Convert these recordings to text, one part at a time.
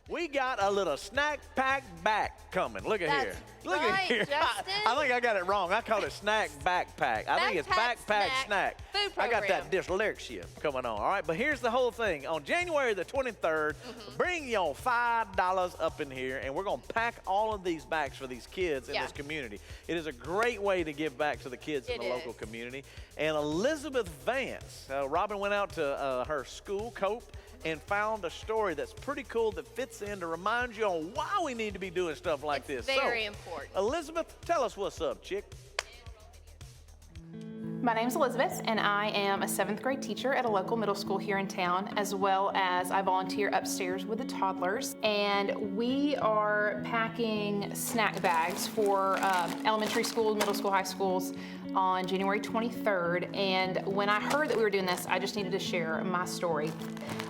We got a little snack pack back coming. Look at here. Look at right, here. Justin. I think I got it wrong. I called it snack backpack. I think it's backpack snack. Food I got program. that dyslexia coming on. All right, but here's the whole thing. On January the 23rd, bring your $5 up in here, and we're going to pack all of these bags for these kids in this community. It is a great way to give back to the kids in the local community. And Elizabeth Vance, Robin went out to her school, Cope, and found a story that's pretty cool that fits in to remind you on why we need to be doing stuff like this. Very important. Elizabeth, tell us what's up, chick. My name's Elizabeth, and I am a 7th grade teacher at a local middle school here in town, as well as I volunteer upstairs with the toddlers. And we are packing snack bags for elementary schools, middle school, high schools on January 23rd. And when I heard that we were doing this, I just needed to share my story.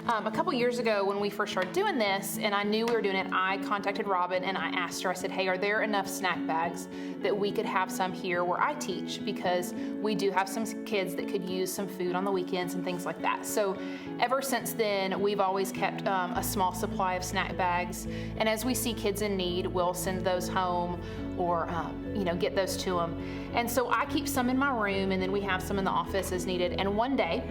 A couple years ago when we first started doing this and I knew we were doing it, I contacted Robin and I asked her, I said, hey, are there enough snack bags that we could have some here where I teach? Because we do have some kids that could use some food on the weekends and things like that. So ever since then, we've always kept a small supply of snack bags. And as we see kids in need, we'll send those home or get those to them. And so I keep some in my room and then we have some in the office as needed. And one day,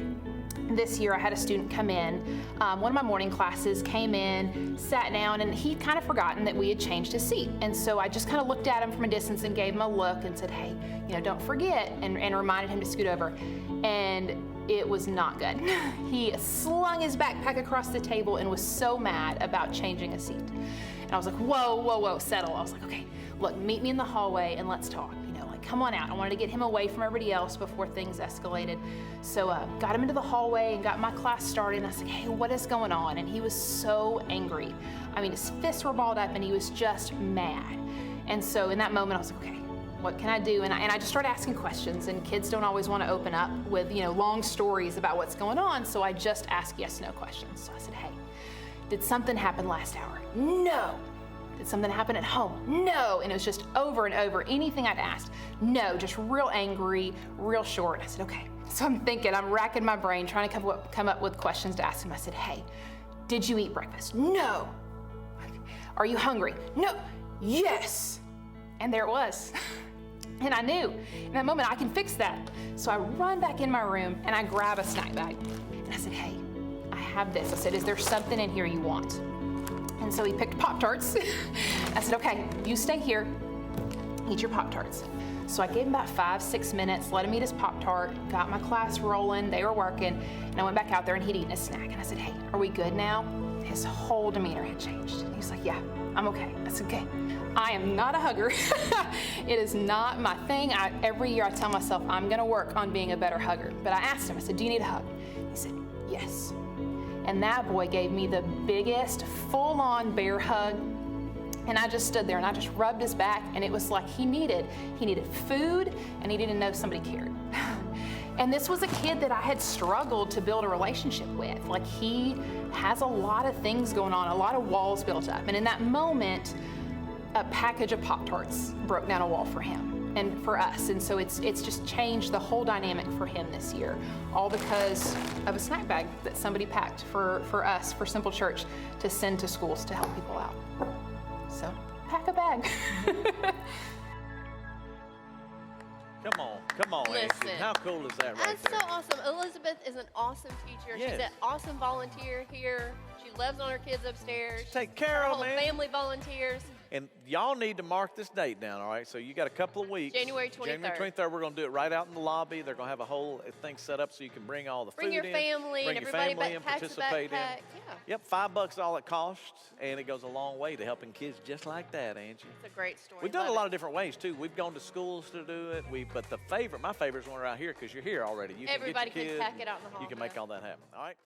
this year I had a student come in, one of my morning classes came in, sat down, and he'd kind of forgotten that we had changed his seat. And so I just kind of looked at him from a distance and gave him a look and said, hey, don't forget, and reminded him to scoot over. And it was not good. He slung his backpack across the table and was so mad about changing a seat. And I was like, whoa, settle. I was like, okay, look, meet me in the hallway and let's talk. Come on out. I wanted to get him away from everybody else before things escalated. So got him into the hallway and got my class started. And I said, hey, what is going on? And he was so angry. I mean, his fists were balled up and he was just mad. And so in that moment, I was like, okay, what can I do? And I just started asking questions, and kids don't always want to open up with, long stories about what's going on. So I just asked yes, no questions. So I said, hey, did something happen last hour? No. Did something happen at home? No. And it was just over and over. Anything I'd asked, no, just real angry, real short. I said, okay. So I'm racking my brain, trying to come up with questions to ask him. I said, hey, did you eat breakfast? No. Are you hungry? No. Yes. And there it was. And I knew in that moment I can fix that. So I run back in my room and I grab a snack bag. And I said, hey, I have this. I said, is there something in here you want? And so he picked Pop-Tarts. I said, okay, you stay here, eat your Pop-Tarts. So I gave him about 5-6 minutes, let him eat his Pop-Tart, got my class rolling, they were working, and I went back out there and he'd eaten his snack. And I said, hey, are we good now? His whole demeanor had changed. And he's like, yeah, I'm okay. I said, okay, I am not a hugger. It is not my thing. Every year I tell myself I'm gonna work on being a better hugger. But I asked him, I said, do you need a hug? He said, yes. And that boy gave me the biggest full-on bear hug. And I just stood there and I just rubbed his back, and it was like he needed food and he didn't know somebody cared. And this was a kid that I had struggled to build a relationship with. Like, he has a lot of things going on, a lot of walls built up. And in that moment, a package of Pop-Tarts broke down a wall for him and for us. And so it's just changed the whole dynamic for him this year, all because of a snack bag that somebody packed for us, for Simple Church, to send to schools to help people out. So pack a bag. Come on, Angie. Listen, How cool is that right That's there? so awesome. Elizabeth is an awesome teacher. Yes. She's an awesome volunteer here. She loves on her kids upstairs. Take care Her of whole them, man. family volunteers. And y'all need to mark this date down, all right? So you got a couple of weeks. January 23rd. January 23rd, we're going to do it right out in the lobby. They're going to have a whole thing set up so you can bring all the Bring food your in. family bring and your everybody family and packs a participate in. backpack. Yeah. Yep, $5 all it costs, and it goes a long way to helping kids just like that, Angie. It's a great story. We've done Love a lot it. of different ways too. We've gone to schools to do it. But my favorite is one around here because you're here already. You Everybody can get can your pack kid, it out in the hall. You can make all that happen. All right.